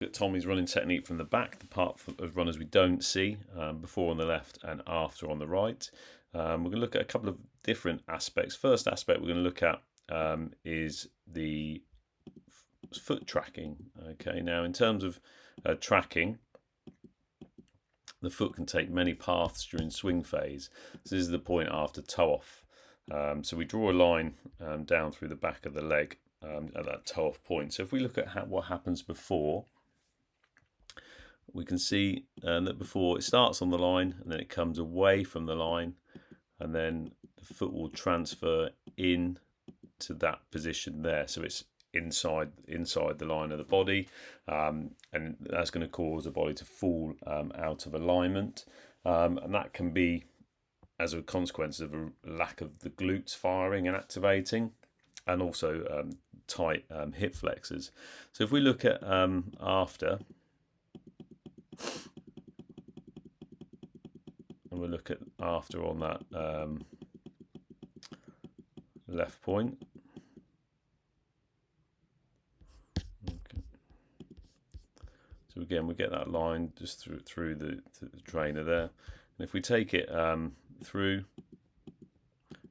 At Tommy's running technique from the back, the part of runners we don't see, before on the left and after on the right. We're going to look at a couple of different aspects. First aspect we're going to look at is the foot tracking. Okay, now in terms of tracking, the foot can take many paths during swing phase. So this is the point after toe off. So we draw a line down through the back of the leg at that toe off point. So if we look at what happens before, we can see that before it starts on the line and then it comes away from the line, and then the foot will transfer in to that position there. So it's inside the line of the body, and that's going to cause the body to fall out of alignment, and that can be as a consequence of a lack of the glutes firing and activating, and also tight hip flexors. So if we look at after, and we'll look at after on that left point. Okay. So again, we get that line just through the trainer there, and if we take it through,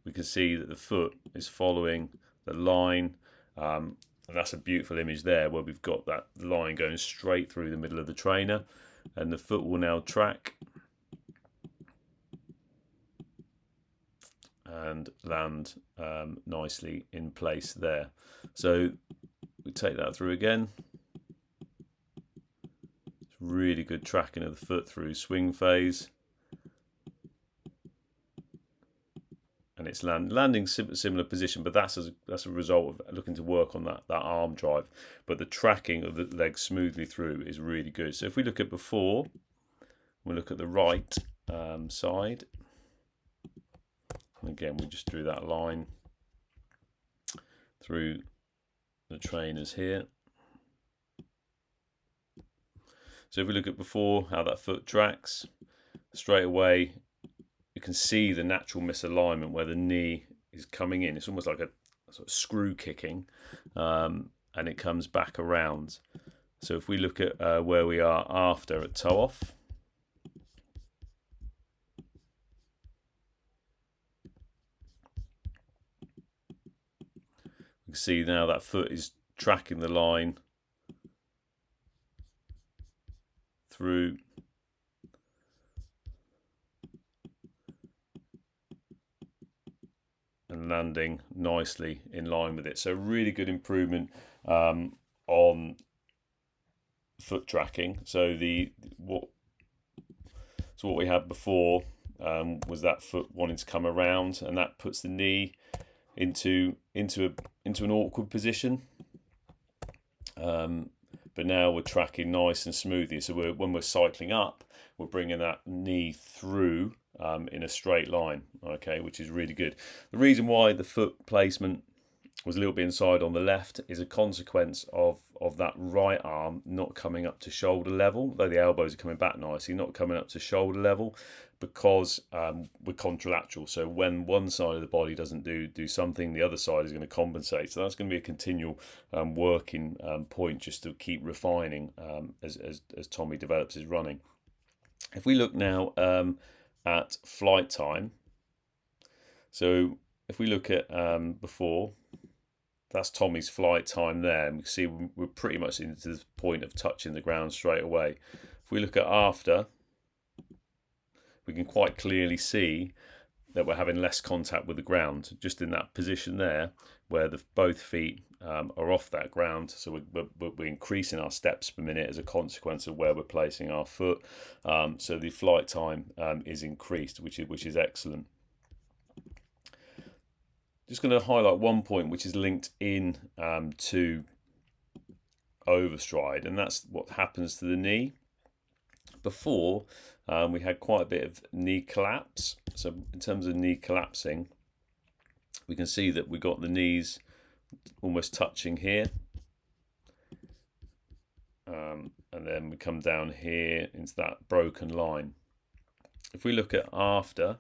we can see that the foot is following the line, and that's a beautiful image there where we've got that line going straight through the middle of the trainer, and the foot will now track and land nicely in place there. So we take that through again. It's really good tracking of the foot through swing phase, and it's landing similar position, but that's a result of looking to work on that arm drive. But the tracking of the leg smoothly through is really good. So if we look at before, we look at the right side, and again we just drew that line through the trainers here. So if we look at before, how that foot tracks, straight away you can see the natural misalignment where the knee is coming in. It's almost like a sort of screw kicking, and it comes back around. So if we look at where we are after at toe off, you can see now that foot is tracking the line through and landing nicely in line with it. So really good improvement on foot tracking. So what we had before was that foot wanting to come around, and that puts the knee into an awkward position. But now we're tracking nice and smoothly. So when we're cycling up, we're bringing that knee through in a straight line, okay, which is really good. The reason why the foot placement was a little bit inside on the left is a consequence of that right arm not coming up to shoulder level, though the elbows are coming back nicely, not coming up to shoulder level, because we're contralateral. So when one side of the body doesn't do something, the other side is going to compensate. So that's going to be a continual working point, just to keep refining as Tommy develops his running. If we look now at flight time, so if we look at before, that's Tommy's flight time there, and we can see we're pretty much into the point of touching the ground straight away. If we look at after, we can quite clearly see that we're having less contact with the ground, just in that position there where both feet are off that ground. So we're increasing our steps per minute as a consequence of where we're placing our foot. So the flight time is increased, which is excellent. Just going to highlight one point which is linked in to overstride, and that's what happens to the knee. Before, we had quite a bit of knee collapse. So in terms of knee collapsing, we can see that we got the knees almost touching here, and then we come down here into that broken line. If we look at after,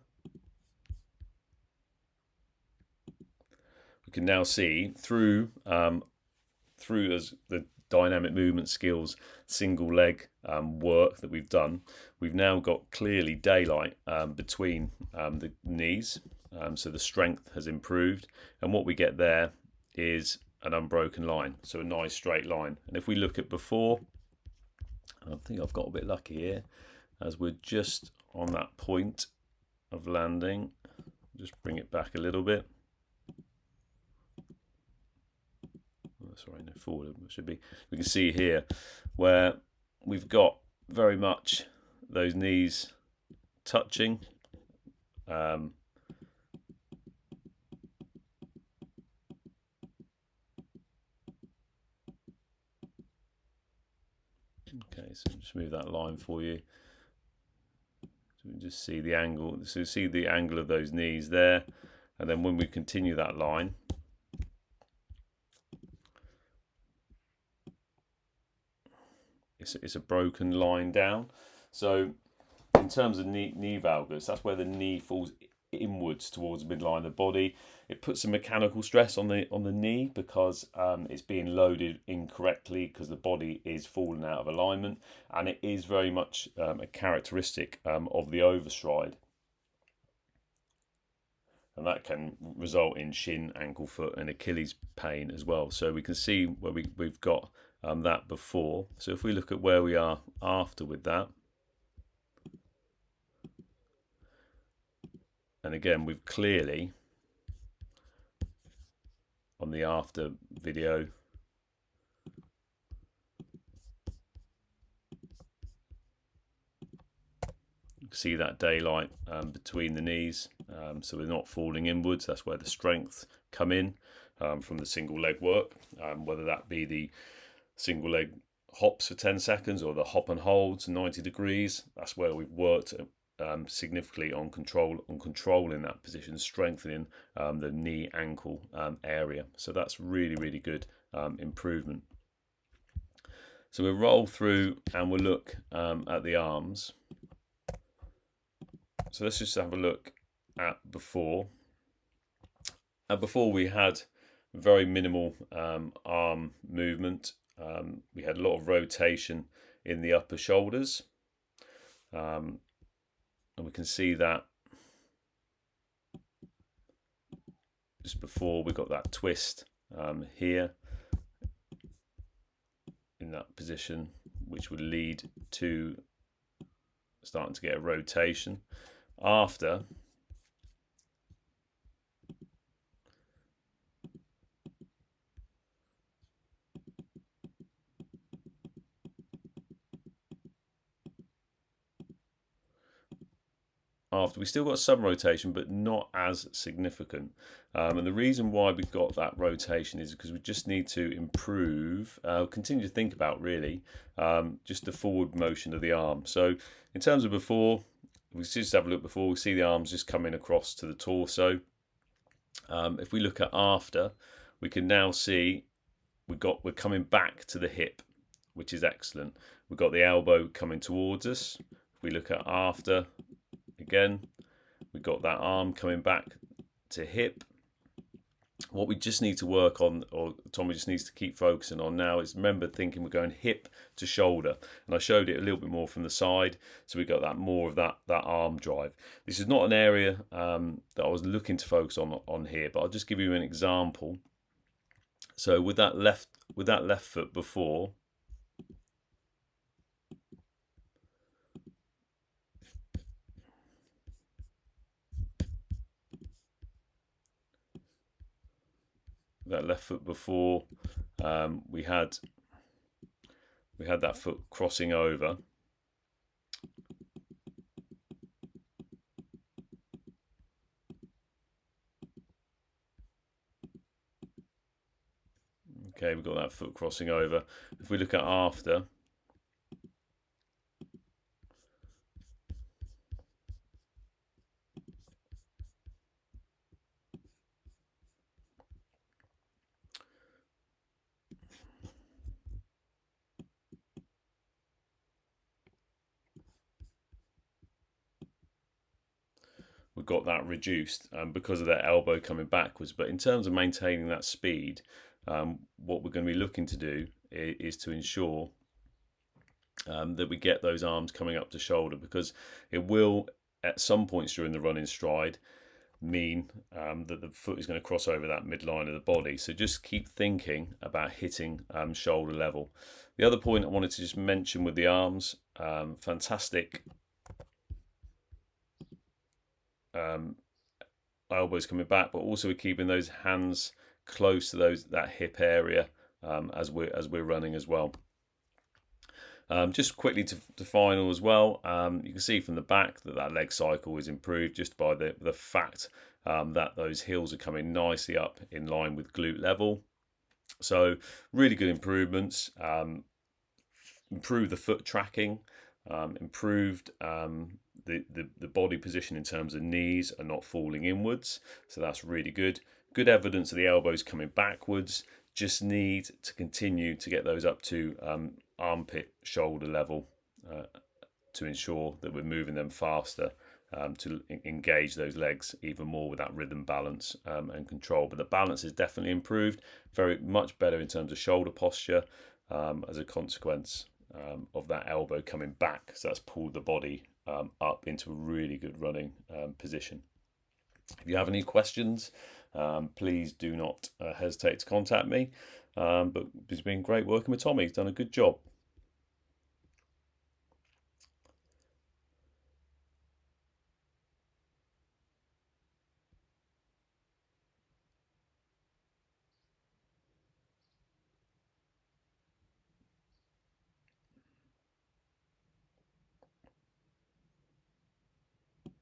we can now see through as the dynamic movement skills, single leg work that we've done, we've now got clearly daylight between the knees, so the strength has improved, and what we get there is an unbroken line, so a nice straight line. And if we look at before, I think I've got a bit lucky here, as we're just on that point of landing. Just bring it back a little bit. Sorry, no, forward it should be. We can see here where we've got very much those knees touching. Okay, so just move that line for you. So we can just see the angle. So see the angle of those knees there, and then when we continue that line, it's a broken line down. So in terms of knee valgus, that's where the knee falls inwards towards the midline of the body. It puts a mechanical stress on the knee because it's being loaded incorrectly because the body is falling out of alignment, and it is very much a characteristic of the overstride, and that can result in shin, ankle, foot, and Achilles pain as well. So we can see where we've got that before. So if we look at where we are after with that, and again we've clearly on the after video see that daylight between the knees, so we're not falling inwards. That's where the strength come in from the single leg work, whether that be the single leg hops for 10 seconds or the hop and holds 90 degrees. That's where we've worked significantly on controlling that position, strengthening the knee ankle area. So that's really good improvement. So we'll roll through and we'll look at the arms. So let's just have a look at before. Before we had very minimal arm movement. We had a lot of rotation in the upper shoulders, and we can see that just before we got that twist here in that position, which would lead to starting to get a rotation. After we still got some rotation, but not as significant, and the reason why we've got that rotation is because we just need to improve, continue to think about really just the forward motion of the arm. So in terms of before, we just have a look before, we see the arms just coming across to the torso. If we look at after, we can now see we're coming back to the hip, which is excellent. We've got the elbow coming towards us. If we look at after, again, we've got that arm coming back to hip. What we just need to work on, or Tommy just needs to keep focusing on now, is remember thinking we're going hip to shoulder. And I showed it a little bit more from the side, so we got that more of that arm drive. This is not an area that I was looking to focus on here, but I'll just give you an example. So with that left foot before, we had that foot crossing over. Okay, we've got that foot crossing over. If we look at after, we've got that reduced because of that elbow coming backwards. But in terms of maintaining that speed, what we're going to be looking to do is to ensure that we get those arms coming up to shoulder, because it will at some points during the running stride mean that the foot is going to cross over that midline of the body. So just keep thinking about hitting shoulder level. The other point I wanted to just mention with the arms, fantastic elbows coming back, but also we're keeping those hands close to that hip area as we're running as well. Just quickly to final as well, you can see from the back that leg cycle is improved just by the fact that those heels are coming nicely up in line with glute level. So really good improvements. Improved the foot tracking, improved the body position in terms of knees are not falling inwards. So that's really good. Good evidence of the elbows coming backwards. Just need to continue to get those up to armpit shoulder level to ensure that we're moving them faster to engage those legs even more with that rhythm, balance and control. But the balance is definitely improved, very much better in terms of shoulder posture as a consequence of that elbow coming back. So that's pulled the body up into a really good running position. If you have any questions, please do not hesitate to contact me. But it's been great working with Tommy. He's done a good job.